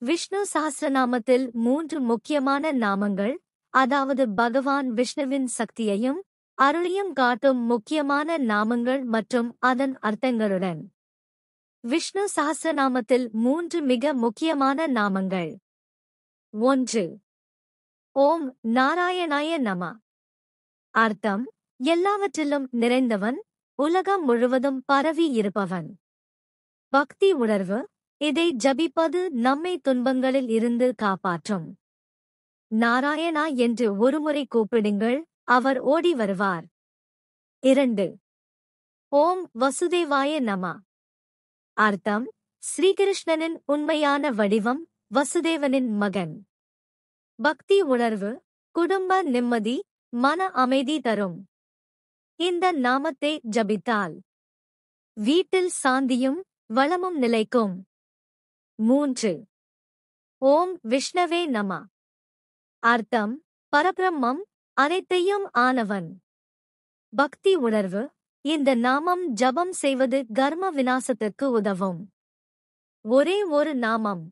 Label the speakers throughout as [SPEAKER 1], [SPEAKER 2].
[SPEAKER 1] விஷ்ணு சஹஸ்ரநாமத்தில் 3 முக்கியமான நாமங்கள், அதாவது பகவான் விஷ்ணுவின் சக்தியையும் அருளையும் காட்டும் முக்கியமான நாமங்கள் மற்றும் அதன் அர்த்தங்களுடன். விஷ்ணு சஹஸ்ரநாமத்தில் 3 மிக முக்கியமான நாமங்கள். 1. ஓம் நாராயணாய நம. அர்த்தம்: எல்லாவற்றிலும் நிறைந்தவன், உலகம் முழுவதும் பரவி இருப்பவன். பக்தி உணர்வு: இதை ஜபிப்பது நம்மை துன்பங்களில் இருந்து காப்பாற்றும். நாராயணா என்று ஒருமுறை கூப்பிடுங்கள், அவர் ஓடி வருவார். 2. ஓம் வசுதேவாய நம. அர்த்தம்: ஸ்ரீகிருஷ்ணனின் உண்மையான வடிவம், வசுதேவனின் மகன். பக்தி உணர்வு: குடும்ப நிம்மதி, மன அமைதி தரும். இந்த நாமத்தை ஜபித்தால் வீட்டில் சாந்தியும் வளமும் நிலைக்கும். 3. ஓம் விஷ்ணவே நம. அர்த்தம்: பரபிரம்மம், அனைத்தையும் ஆனவன். பக்தி உணர்வு: இந்த நாமம் ஜபம் செய்வது கர்ம விநாசத்திற்கு உதவும். ஒரே ஒரு நாமம்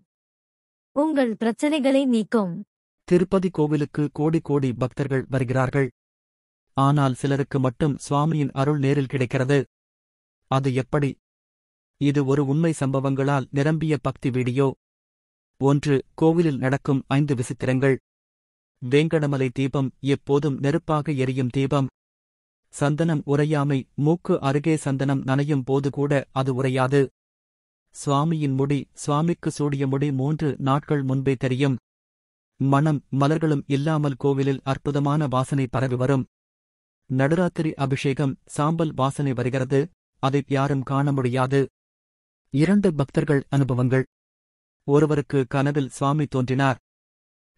[SPEAKER 1] உங்கள் பிரச்சனைகளை நீக்கும்.
[SPEAKER 2] திருப்பதி கோவிலுக்கு கோடி கோடி பக்தர்கள் வருகிறார்கள். ஆனால் சிலருக்கு மட்டும் சுவாமியின் அருள் நேரில் கிடைக்கிறது. அது எப்படி? இது ஒரு உண்மை சம்பவங்களால் நிரம்பிய பக்தி வீடியோ. 1. கோவிலில் நடக்கும் 5 விசித்திரங்கள். வேங்கடமலை தீபம் எப்போதும் நெருப்பாக எரியும் தீபம். சந்தனம் உறையாமை: மூக்கு அருகே சந்தனம் நனையும் போது கூட அது உறையாது. சுவாமியின் முடி: சுவாமிக்கு சூடிய முடி 3 நாட்கள் முன்பே தெரியும். மணம்: மலர்களும் இல்லாமல் கோவிலில் அற்புதமான வாசனை பரவி வரும். நடுராத்திரி அபிஷேகம்: சாம்பல் வாசனை வருகிறது, அதை யாரும் காண முடியாது. 2 பக்தர்கள் அனுபவங்கள். ஒருவருக்கு கனவில் சுவாமி தோன்றினார்.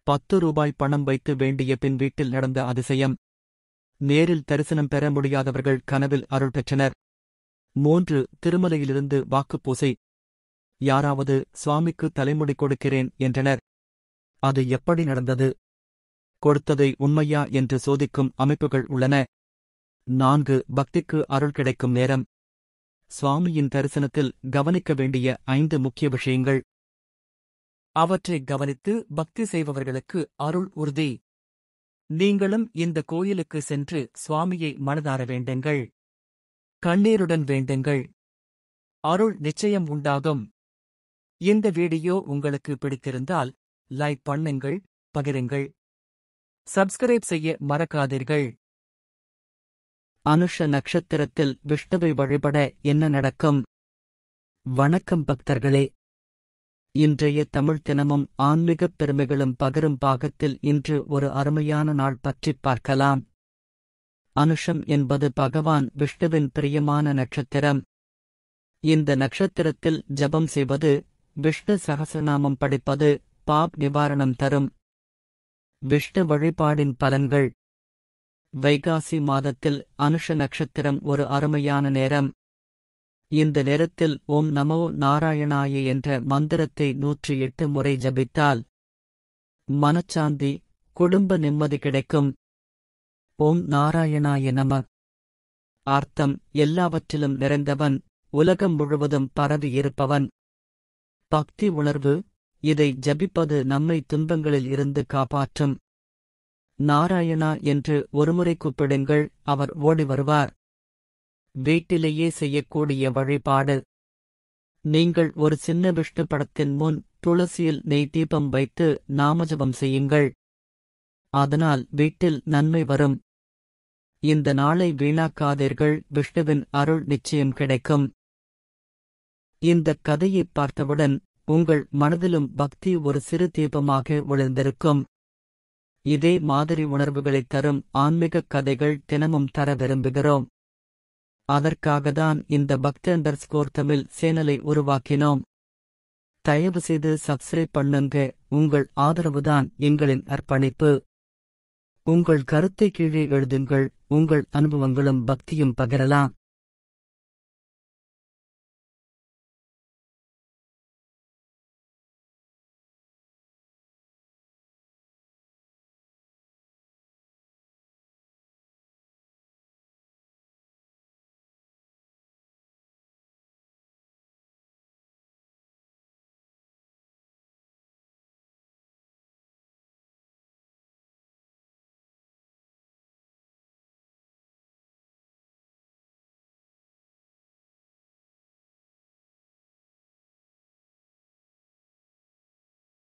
[SPEAKER 2] 10 ரூபாய் பணம் வைத்து வேண்டிய பின் வீட்டில் நடந்த அதிசயம். நேரில் தரிசனம் பெற முடியாதவர்கள் கனவில் அருள் பெற்றனர். 3. திருமலையிலிருந்து வாக்குப்பூசை. யாராவது சுவாமிக்கு தலைமுடி கொடுக்கிறேன் என்றனர். அது எப்படி நடந்தது? கொடுத்ததை உண்மையா என்று சோதிக்கும் அமைப்புகள் உள்ளன. 4. பக்திக்கு அருள் கிடைக்கும் நேரம். சுவாமியின் தரிசனத்தில் கவனிக்க வேண்டிய 5 முக்கிய விஷயங்கள். அவற்றை கவனித்து பக்தி செய்பவர்களுக்கு அருள் உறுதி. நீங்களும் இந்த கோயிலுக்கு சென்று சுவாமியை மனதார வேண்டுங்கள். கண்ணீருடன் வேண்டுங்கள். அருள் நிச்சயம் உண்டாகும். இந்த வீடியோ உங்களுக்கு பிடித்திருந்தால் லைக் பண்ணுங்கள், பகிருங்கள். சப்ஸ்கிரைப் செய்ய மறக்காதீர்கள். அனுஷ நட்சத்திரத்தில் விஷ்ணுவை வழிபட என்ன நடக்கும்? வணக்கம் பக்தர்களே. இன்றைய தமிழ் தினமும் ஆன்மீகப் பெருமைகளும் பகிரும் பாகத்தில் இன்று ஒரு அருமையான நாள் பற்றிப் பார்க்கலாம். அனுஷம் என்பது பகவான் விஷ்ணுவின் பிரியமான நட்சத்திரம். இந்த நட்சத்திரத்தில் ஜபம் செய்வது, விஷ்ணு சகஸ்ரநாமம் படிப்பது பாப் நிவாரணம் தரும். விஷ்ணு வழிபாடின் பலன்கள். வைகாசி மாதத்தில் அனுஷ நட்சத்திரம் ஒரு அருமையான நேரம். இந்த நேரத்தில் ஓம் நமோ நாராயணாய என்ற மந்திரத்தை 108 முறை ஜபித்தால் மனச்சாந்தி, குடும்ப நிம்மதி கிடைக்கும். ஓம் நாராயணாய நம. அர்த்தம்: எல்லாவற்றிலும் நிறைந்தவன், உலகம் முழுவதும் பரவி இருப்பவன். பக்தி உணர்வு: இதை ஜபிப்பது நம்மை துன்பங்களில் இருந்து காப்பாற்றும். நாராயணா என்று ஒருமுறை கூப்பிடுங்கள், அவர் ஓடி வருவார். வீட்டிலேயே செய்யக்கூடிய வழிபாடு. நீங்கள் ஒரு சின்ன விஷ்ணு படத்தின் முன் துளசியில் நெய் தீபம் வைத்து நாமஜபம் செய்யுங்கள். அதனால் வீட்டில் நன்மை வரும். இந்த நாளை வீணாக்காதீர்கள், விஷ்ணுவின் அருள் நிச்சயம் கிடைக்கும். இந்த கதையை பார்த்தவுடன் உங்கள் மனதிலும் பக்தி ஒரு சிறு தீபமாக ஒளிர்ந்திருக்கும். இதே மாதிரி உணர்வுகளைத் தரும் ஆன்மீகக் கதைகள் தினமும் தர விரும்புகிறோம். அதற்காகத்தான் இந்த பக்தி__ தமிழ் சேனலை உருவாக்கினோம். தயவு செய்து சப்ஸ்கிரைப் பண்ணுங்க. உங்கள் ஆதரவுதான் எங்களின் அர்ப்பணிப்பு. உங்கள் கருத்தை கீழே எழுதுங்கள். உங்கள் அனுபவங்களும் பக்தியும் பகிரலாம்.